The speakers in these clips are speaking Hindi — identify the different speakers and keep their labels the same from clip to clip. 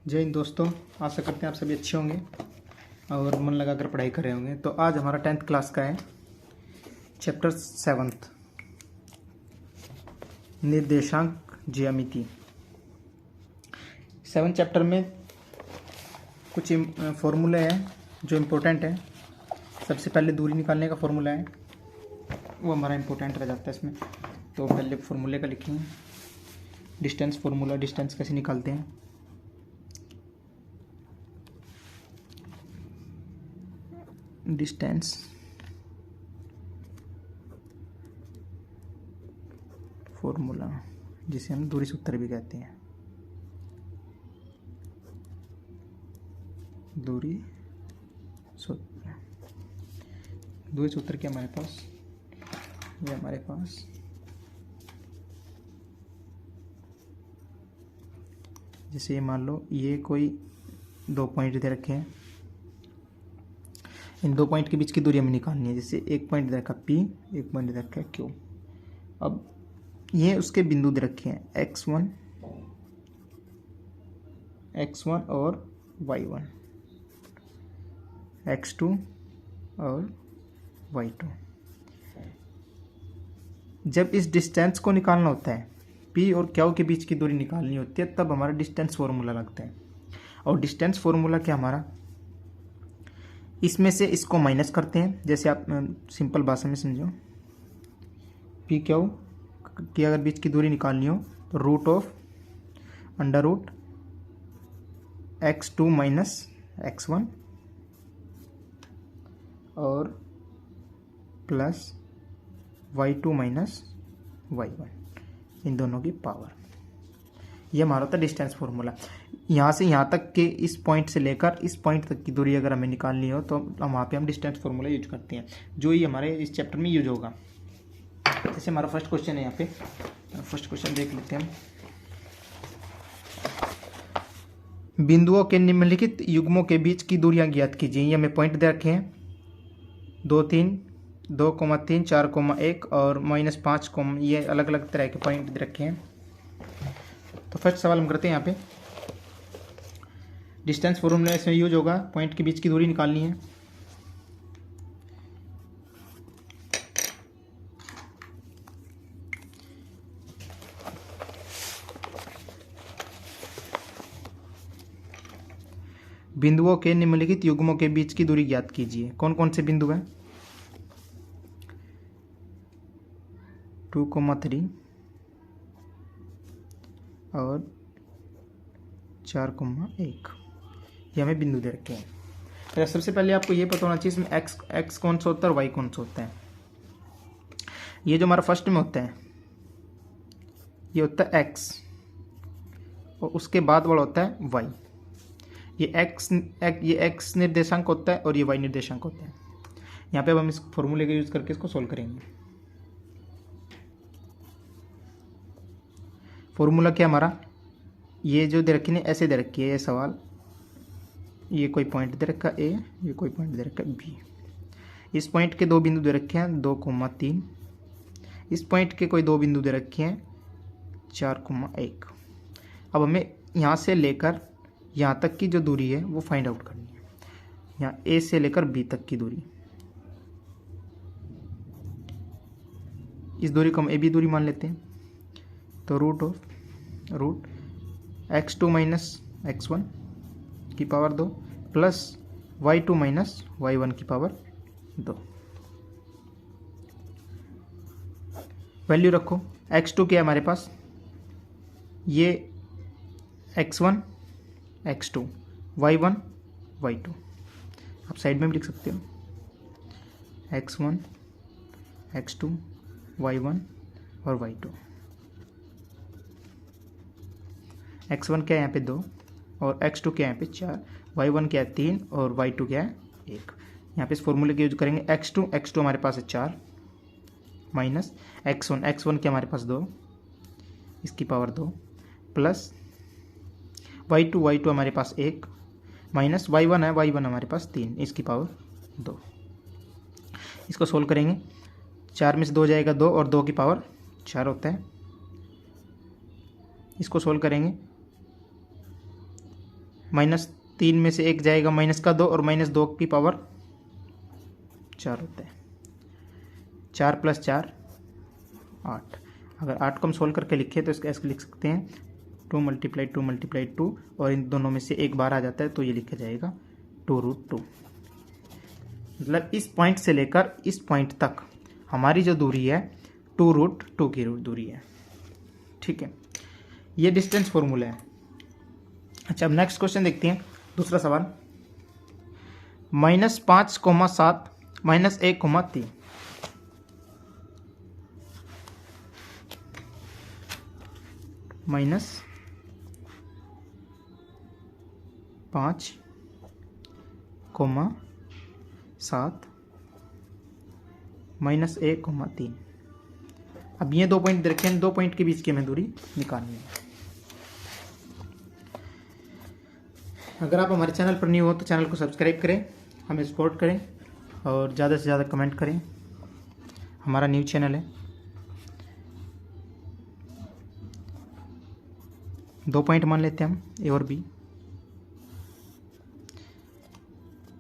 Speaker 1: जय हिंद दोस्तों, आशा करते हैं आप सभी अच्छे होंगे और मन लगाकर पढ़ाई कर रहे होंगे। तो आज हमारा 10th क्लास का है चैप्टर 7 निर्देशांक ज्यामिति। 7 चैप्टर में कुछ फॉर्मूले हैं जो इम्पोर्टेंट है। सबसे पहले दूरी निकालने का फॉर्मूला है, वो हमारा इम्पोर्टेंट रह जाता है इसमें। तो पहले फॉर्मूले का लिखेंगे। डिस्टेंस फॉर्मूला, डिस्टेंस कैसे निकालते हैं। डिस्टेंस फॉर्मूला, जिसे हम दूरी सूत्र भी कहते हैं। दूरी सूत्र, दूरी सूत्र क्या हमारे पास, ये हमारे पास जैसे ये मान लो ये कोई 2 पॉइंट दे रखे हैं, इन 2 पॉइंट के बीच की दूरी हमें निकालनी है। जैसे एक पॉइंट दे रखा P, एक पॉइंट दे रखा है Q। अब ये उसके बिंदु दे रखे हैं x1 और y1, x2 और y2। जब इस डिस्टेंस को निकालना होता है, P और Q के बीच की दूरी निकालनी होती है, तब हमारा डिस्टेंस फॉर्मूला लगता है। और डिस्टेंस फॉर्मूला क्या हमारा, इसमें से इसको माइनस करते हैं। जैसे आप सिंपल भाषा में समझो, P Q की अगर बीच की दूरी निकालनी हो तो root of under root x2 minus x1 और प्लस y2 माइनस y1, इन दोनों की पावर। ये हमारा होता है डिस्टेंस फॉर्मूला। यहाँ से यहाँ तक के इस पॉइंट से लेकर इस पॉइंट तक की दूरी अगर हमें निकालनी हो तो वहाँ पे हम डिस्टेंस फॉर्मूला यूज करते हैं, जो ही हमारे इस चैप्टर में यूज होगा। जैसे हमारा फर्स्ट क्वेश्चन है, यहाँ पे फर्स्ट क्वेश्चन देख लेते हैं हम। बिंदुओं के निम्नलिखित युग्मों के बीच की दूरियां ज्ञात कीजिए। ये हमें पॉइंट दे रखे हैं 2, 3, 2,3, 4,1 और -5, ये अलग अलग तरह के पॉइंट दे रखे हैं। तो फर्स्ट सवाल हम करते हैं। यहाँ पे डिस्टेंस फॉर्मूला इसमें यूज होगा, पॉइंट के बीच की दूरी निकालनी है। बिंदुओं के निम्नलिखित युग्मों के बीच की दूरी ज्ञात कीजिए। कौन कौन से बिंदु हैं? 2,3 और 4,1, ये हमें बिंदु दे रखे हैं। तो सबसे पहले आपको ये पता होना चाहिए इसमें x कौन सा होता है और y कौन सा होता है। ये जो हमारा फर्स्ट में होता है ये होता है x और उसके बाद वाला होता है y। ये x निर्देशांक होता है और ये y निर्देशांक होता है। यहाँ पे अब हम इस फॉर्मूले का यूज करके इसको सोल्व करेंगे। फॉर्मूला क्या हमारा, ये जो दे रखी है ऐसे दे रखी है ये सवाल, ये कोई पॉइंट दे रखा A, ये कोई पॉइंट दे रखा B। इस पॉइंट के 2 बिंदु दे रखे हैं 2,3, इस पॉइंट के कोई 2 बिंदु दे रखे हैं 4,1। अब हमें यहाँ से लेकर यहाँ तक की जो दूरी है वो फाइंड आउट करनी है। यहाँ A से लेकर B तक की दूरी, इस दूरी को हम AB दूरी मान लेते हैं। तो रूट x2 माइनस x1 की power 2 plus y2 minus y1 की पावर 2। वैल्यू रखो। x2 क्या है हमारे पास, ये x1 x2 y1 y2, आप साइड में भी लिख सकते हो x1 x2 y1 और y2। x1 क्या है यहाँ पे 2 और x2 क्या है यहाँ पे 4, y1 क्या है 3 और y2 क्या है 1। यहाँ पे इस फॉर्मूले का यूज करेंगे। x2 हमारे पास है 4 माइनस x1 क्या हमारे पास 2, इसकी पावर 2 प्लस y2 हमारे पास 1 माइनस y1 है, y1 हमारे पास 3, इसकी पावर 2। इसको सोल्व करेंगे। 4 में से 2 जाएगा 2 और 2 की पावर 4 होता है। इसको सोल्व करेंगे -3 में से 1 जाएगा -2 और -2 की पावर 4 होता है। 4 + 4 8। अगर 8 को हम सोल्व करके लिखें तो इसका ऐसे लिख सकते हैं 2 × 2 और इन दोनों में से एक बार आ जाता है तो ये लिखा जाएगा 2√2। मतलब इस पॉइंट से लेकर इस पॉइंट तक हमारी जो दूरी है 2√2 की दूरी है। ठीक है, ये डिस्टेंस फॉर्मूला है। अच्छा, अब नेक्स्ट क्वेश्चन देखते हैं, दूसरा सवाल। -5, 7 -1, 3। -5, -7, -1, 3। अब ये 2 पॉइंट रखे हैं, 2 पॉइंट के बीच की हमें दूरी निकालनी है। अगर आप हमारे चैनल पर न्यू हो तो चैनल को सब्सक्राइब करें, हमें सपोर्ट करें और ज़्यादा से ज़्यादा कमेंट करें। हमारा न्यू चैनल है। 2 पॉइंट मान लेते हैं हम, ए और बी।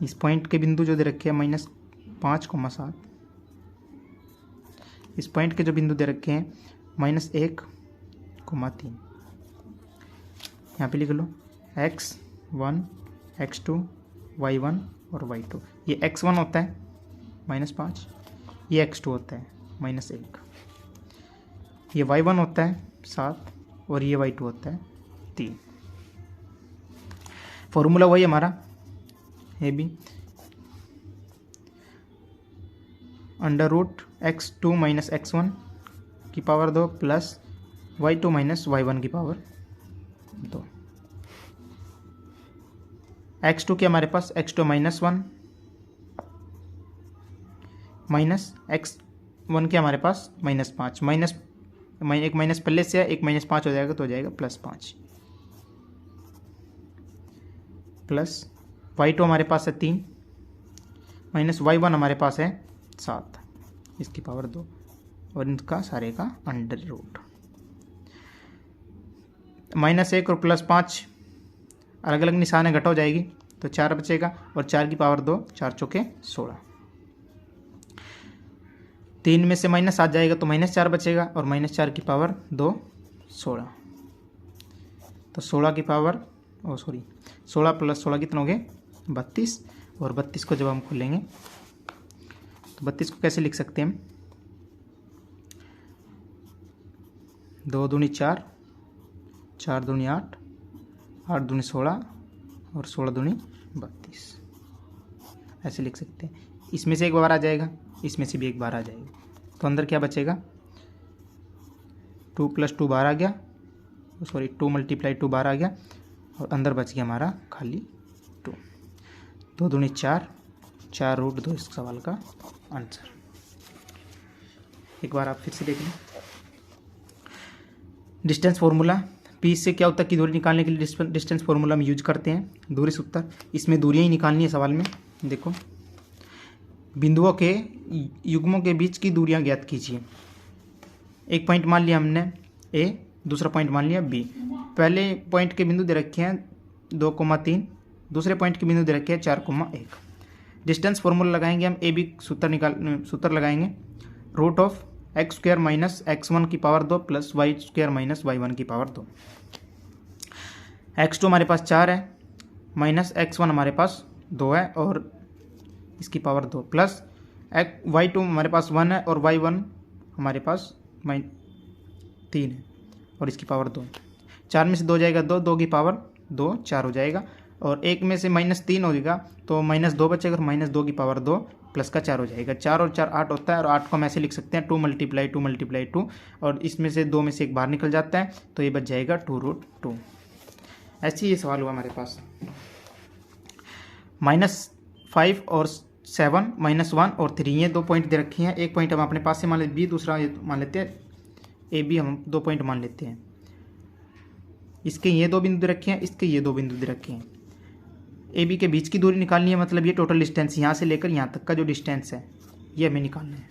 Speaker 1: इस पॉइंट के बिंदु जो दे रखे हैं -5, 7। इस पॉइंट के जो बिंदु दे रखे हैं -1, 3। यहाँ पे लिख लो x1, x2, y1 और y2। ये x1 होता है -5, ये x2 होता है -1, ये y1 होता है 7 और ये y2 होता है 3। फॉर्मूला वही हमारा ए बी √x2 - x1 की पावर 2 प्लस y2 - y1 की पावर 2। x2 के हमारे पास x2 -1 माइनस x1 के हमारे पास -5, एक माइनस पहले से है, एक -5 हो जाएगा तो हो जाएगा +5 प्लस y2 हमारे पास है 3 माइनस y1 हमारे पास है 7, इसकी पावर 2 और इनका सारे का √। -1 और +5 अलग अलग निशान है, घटा हो जाएगी तो 4 बचेगा और 4 की पावर 2, 4 चौके 16। 3 में से माइनस आ जाएगा तो -4 बचेगा और -4 की पावर 2, 16। तो 16 की पावर 16 + 16 कितने हो गए 32। और 32 को जब हम खोलेंगे तो 32 को कैसे लिख सकते हैं हम 2 दूनी 4, 4 दूनी 8, 8 दूनी 16 और 16 दूनी 32 ऐसे लिख सकते हैं। इसमें से एक बार आ जाएगा, इसमें से भी एक बार आ जाएगा तो अंदर क्या बचेगा 2 + 2 बाहर आ गया, 2 × 2 बाहर आ गया और अंदर बच गया हमारा खाली 2। 2 दूनी 4, 4√2 इस सवाल का आंसर। एक बार आप फिर से देख लें डिस्टेंस फॉर्मूला। पी से क्या होता है कि दूरी निकालने के लिए डिस्टेंस फॉर्मूला हम यूज करते हैं दूरी सूत्र। इसमें दूरियां ही निकालनी है सवाल में। देखो बिंदुओं के युग्मों के बीच की दूरियां ज्ञात कीजिए। एक पॉइंट मान लिया हमने ए, दूसरा पॉइंट मान लिया बी। पहले पॉइंट के बिंदु दे रखे हैं 2,3, दूसरे पॉइंट के बिंदु दे रखे हैं 4,1। डिस्टेंस फॉर्मूला लगाएंगे हम, ए बी सूत्र लगाएंगे √x² - x1 की पावर 2 प्लस y² - y1 की पावर 2। x2 हमारे पास 4 है माइनस x1 हमारे पास 2 है और इसकी पावर 2 प्लस y2 हमारे पास 1 है और y1 हमारे पास 3 है और इसकी पावर 2। 4 में से 2 जाएगा 2, 2 की पावर 2, 4 हो जाएगा और 1 में से -3 हो जाएगा तो -2 बचेगा और -2 की पावर 2 प्लस का 4 हो जाएगा। 4 और 4 8 होता है और 8 को हम ऐसे लिख सकते हैं 2 × 2 और इसमें से 2 में से एक बाहर निकल जाता है तो ये बच जाएगा 2√2। ऐसे ये सवाल हुआ हमारे पास। -5 और 7, -1 और 3 ये 2 पॉइंट दे रखे हैं। एक पॉइंट हम अपने पास से मान लेते बी, दूसरा मान लेते हैं ए बी, हम 2 पॉइंट मान लेते हैं। इसके ये 2 बिंदु दे रखे हैं, इसके ये 2 बिंदु दे रखे हैं। ए बी के बीच की दूरी निकालनी है, मतलब ये टोटल डिस्टेंस यहाँ से लेकर यहाँ तक का जो डिस्टेंस है ये हमें निकालना है।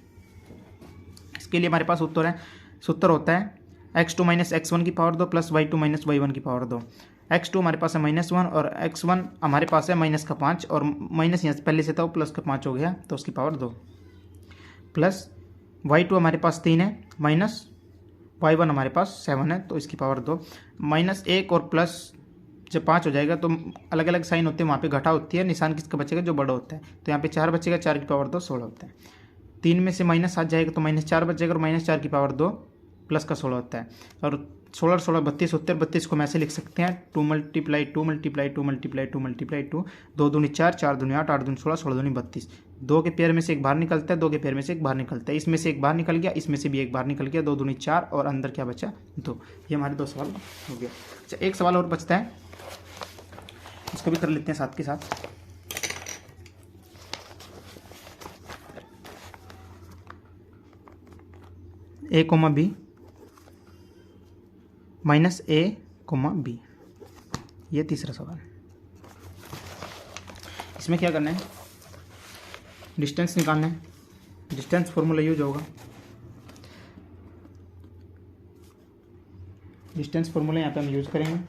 Speaker 1: इसके लिए हमारे पास सूत्र होता है x2 - x1 की पावर 2 प्लस y2 - y1 की पावर 2। x2 हमारे पास है -1 और x1 हमारे पास है -5 और माइनस यहाँ से पहले से था वो +5 हो गया तो उसकी पावर 2 प्लस y2 हमारे पास 3 है माइनस y1 हमारे पास 7 है तो इसकी पावर 2 -1 और प्लस जब 5 हो जाएगा तो अलग अलग साइन होते हैं, वहाँ पे घटा होती है, निशान किसका बचेगा जो बड़ा होता है। तो यहाँ पे 4 बचेगा, 4 की पावर 2 16 होता है। 3 में से -7 जाएगा तो -4 बचेगा और -4 की पावर 2 प्लस का 16 होता है। और 16 16 32 होते हैं। 32 को हम ऐसे लिख सकते हैं 2 × 2 × 2 × 2 × 2 2 दूनी 4 4 दूनी 8 8 दूनी 16 16 दूनी 32। 2 के पेयर में से एक बाहर निकलता है, 2 के पेयर में से एक बाहर निकलता है, इसमें से एक बाहर निकल गया, इसमें से भी एक बाहर निकल गया, 2 दूनी 4 और अंदर क्या बचा 2। ये हमारे 2 सवाल हो गया। अच्छा एक सवाल और बचता है, इसको भी कर लेते हैं साथ के साथ। a, b -a, b, ये तीसरा सवाल। इसमें क्या करना है, डिस्टेंस निकालना है। डिस्टेंस फॉर्मूला यूज होगा, डिस्टेंस फॉर्मूला यहाँ पे हम यूज करेंगे।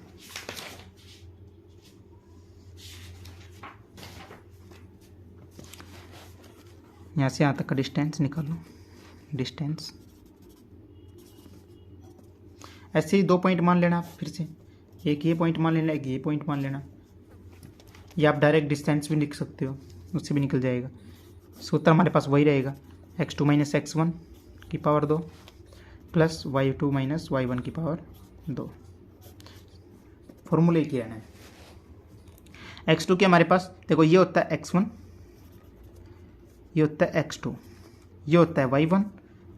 Speaker 1: यहाँ से यहाँ तक का डिस्टेंस निकालो, डिस्टेंस ऐसे ही 2 पॉइंट मान लेना, फिर से एक ये पॉइंट मान लेना, एक ये पॉइंट मान लेना, या आप डायरेक्ट डिस्टेंस भी लिख सकते हो, उससे भी निकल जाएगा। सूत्र हमारे पास वही रहेगा, x2 - x1 की पावर 2 प्लस y2 - y1 की पावर 2। फॉर्मूले की रहना है। x2 के हमारे पास देखो ये होता है x1, ये होता है x2, ये होता है y1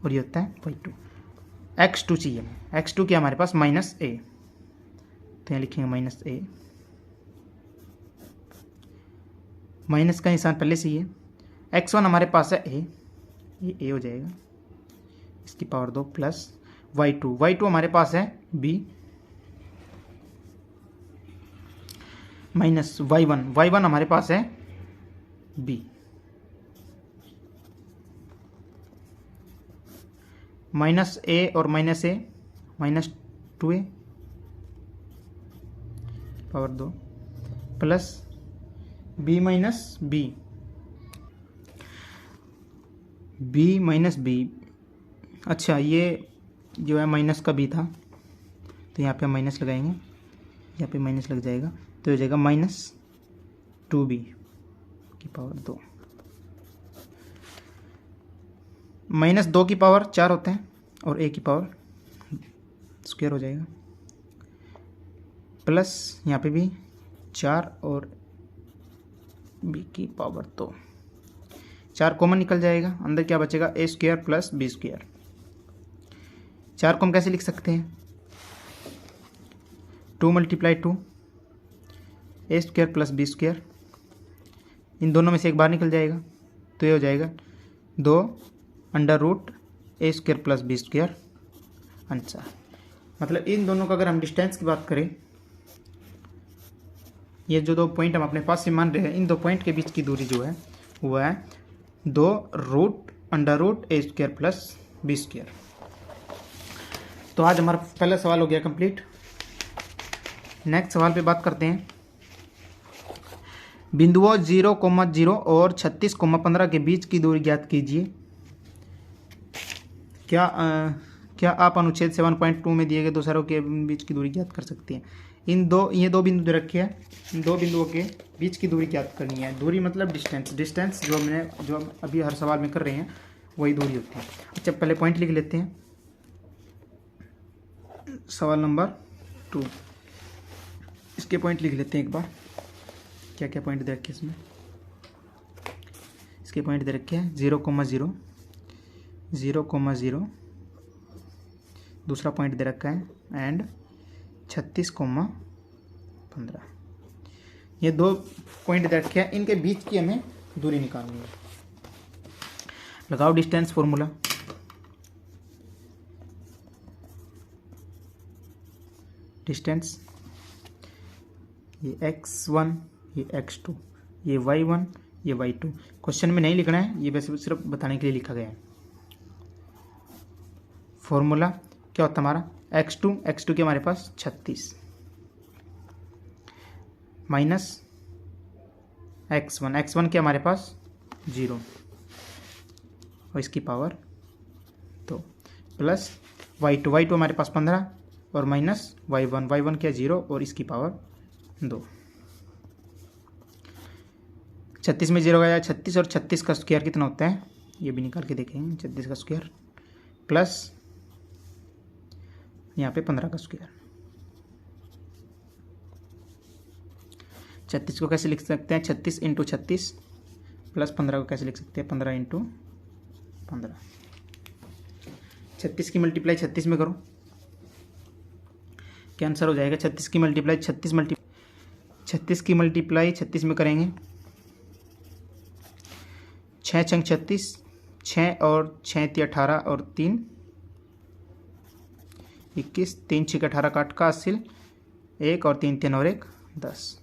Speaker 1: और ये होता है y2। x2 चाहिए हमें, x2 के हमारे पास -a, तो यहाँ लिखेंगे -a, माइनस का निशान पहले से ही है। x1 हमारे पास है a, ये a हो जाएगा, इसकी पावर 2 प्लस y2 हमारे पास है b माइनस y1 हमारे पास है b -a और -a -2a power 2 plus b b। अच्छा ये जो है माइनस का b था तो यहाँ पे हम माइनस लगाएंगे, यहाँ पे माइनस लग जाएगा तो हो जाएगा -2b की पावर 2। -2 की पावर 4 होते हैं और a की पावर स्क्वायर हो जाएगा, प्लस यहाँ पे भी 4 और b की पावर 2। 4 कॉमन निकल जाएगा, अंदर क्या बचेगा a² प्लस b²। 4 को हम कैसे लिख सकते हैं, 2 × 2 a² प्लस b²। इन दोनों में से एक बार निकल जाएगा तो ये हो जाएगा 2 √a² प्लस b² आंसर। मतलब इन दोनों का अगर हम डिस्टेंस की बात करें, ये जो 2 पॉइंट हम अपने पास से मान रहे हैं, इन 2 पॉइंट के बीच की दूरी जो है वो है 2 √a² प्लस b²। तो आज हमारा पहला सवाल हो गया कंप्लीट। नेक्स्ट सवाल पे बात करते हैं। बिंदुओं 0,0 और 36,15 के बीच की दूरी ज्ञात कीजिए। क्या आप अनुच्छेद 7.2 में दिए गए दो सरों के बीच की दूरी ज्ञात कर सकते हैं। ये दो बिंदु रखे हैं, इन 2 बिंदुओं के बीच की दूरी ज्ञात करनी है। दूरी मतलब डिस्टेंस जो हम अभी हर सवाल में कर रहे हैं वही दूरी होती है। अच्छा पहले पॉइंट लिख लेते हैं। सवाल नंबर 2, इसके पॉइंट लिख लेते हैं एक बार। क्या क्या पॉइंट दे रखे हैं इसमें, इसके पॉइंट दे रखे हैं 0,0, 0,0, दूसरा पॉइंट दे रखा है एंड 36,15। ये 2 पॉइंट दे रखे हैं, इनके बीच की हमें दूरी निकालनी है। लगाओ डिस्टेंस फॉर्मूला। डिस्टेंस ये x1, ये x2, ये y1, ये y2। क्वेश्चन में नहीं लिखना है, ये वैसे सिर्फ बताने के लिए लिखा गया है। फॉर्मूला क्या होता है हमारा, x2 के हमारे पास 36 माइनस x1 क्या हमारे पास 0 और इसकी पावर 2 प्लस y2 हमारे पास 15 और माइनस y1 क्या 0 और इसकी पावर 2। 36 में 0 गया, 36 और 36 का स्क्वायर कितना होता है ये भी निकाल के देखेंगे। 36 का स्क्वायर प्लस यहाँ पे 15 का स्क्वायर। 36 को कैसे लिख सकते हैं 36 इंटू 36 प्लस 15 को कैसे लिख सकते हैं 15 इंटू 15। 36 की मल्टीप्लाई 36 में करो, क्या आंसर हो जाएगा 36 की मल्टीप्लाई 36 में करेंगे 6 छंग 36, 6 और 6 18 और 3 21, 3 6 18 का 8 का 80, 1 और 3 3 और 1 10,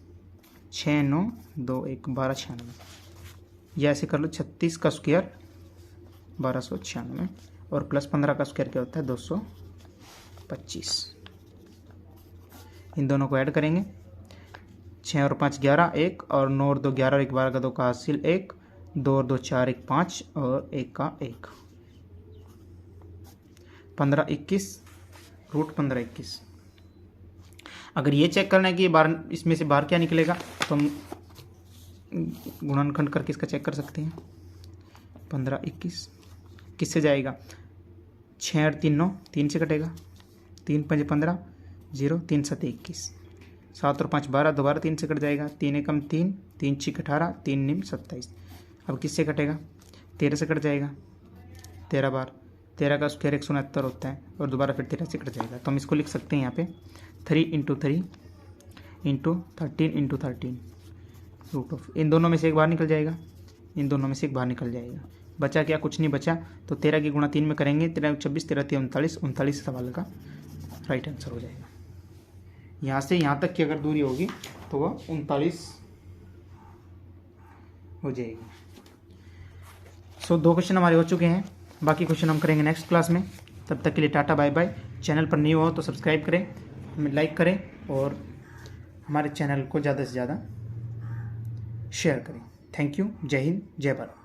Speaker 1: 6 9 2 1 1296। यह ऐसे कर लो 36 का स्क्वायर 1296 और प्लस 15 का स्क्वायर क्या होता है 225। इन दोनों को ऐड करेंगे 6 और 5 11, 1 और 9 और 2 11 और 1 12 का 2 का हासिल 1, 2 और 2 4 1 5 और 1 का 1, 15 21 रूट 15 21। अगर ये चेक करना है कि ये बाहर इसमें से बाहर क्या निकलेगा तो हम गुणनखंड करके इसका चेक कर सकते हैं। 15 21 किससे जाएगा 6 और 3 9, 3 से कटेगा, 3 5 15 0, 3 7 21, 7 और 5 12 दोबारा 3 से कट जाएगा, 3 एकम 3, 3 6 18, 3 निम 27। अब किससे कटेगा 13 से कट जाएगा, 13 बार 13 का स्क्वायर 169 होता है और दोबारा फिर 13 से कट जाएगा। तो हम इसको लिख सकते हैं यहाँ पे 3 into 3 into 13 into 13 root of, इन दोनों में से एक बाहर निकल जाएगा, इन दोनों में से एक बाहर निकल जाएगा। बचा क्या कुछ नहीं बचा, तो 13 की गुणा 3 में करेंगे 13 26 13 3 39, 39 सवाल का राइट आंसर हो जाएगा। यहाँ से यहाँ तक की अगर दूरी होगी तो वह 39 हो जाएगी। सो 2 क्वेश्चन हमारे हो चुके हैं, बाकी क्वेश्चन हम करेंगे नेक्स्ट क्लास में। तब तक के लिए टाटा बाय बाय। चैनल पर न्यू हो तो सब्सक्राइब करें, हमें लाइक करें और हमारे चैनल को ज़्यादा से ज़्यादा शेयर करें। Thank you. जय हिंद, जय भारत।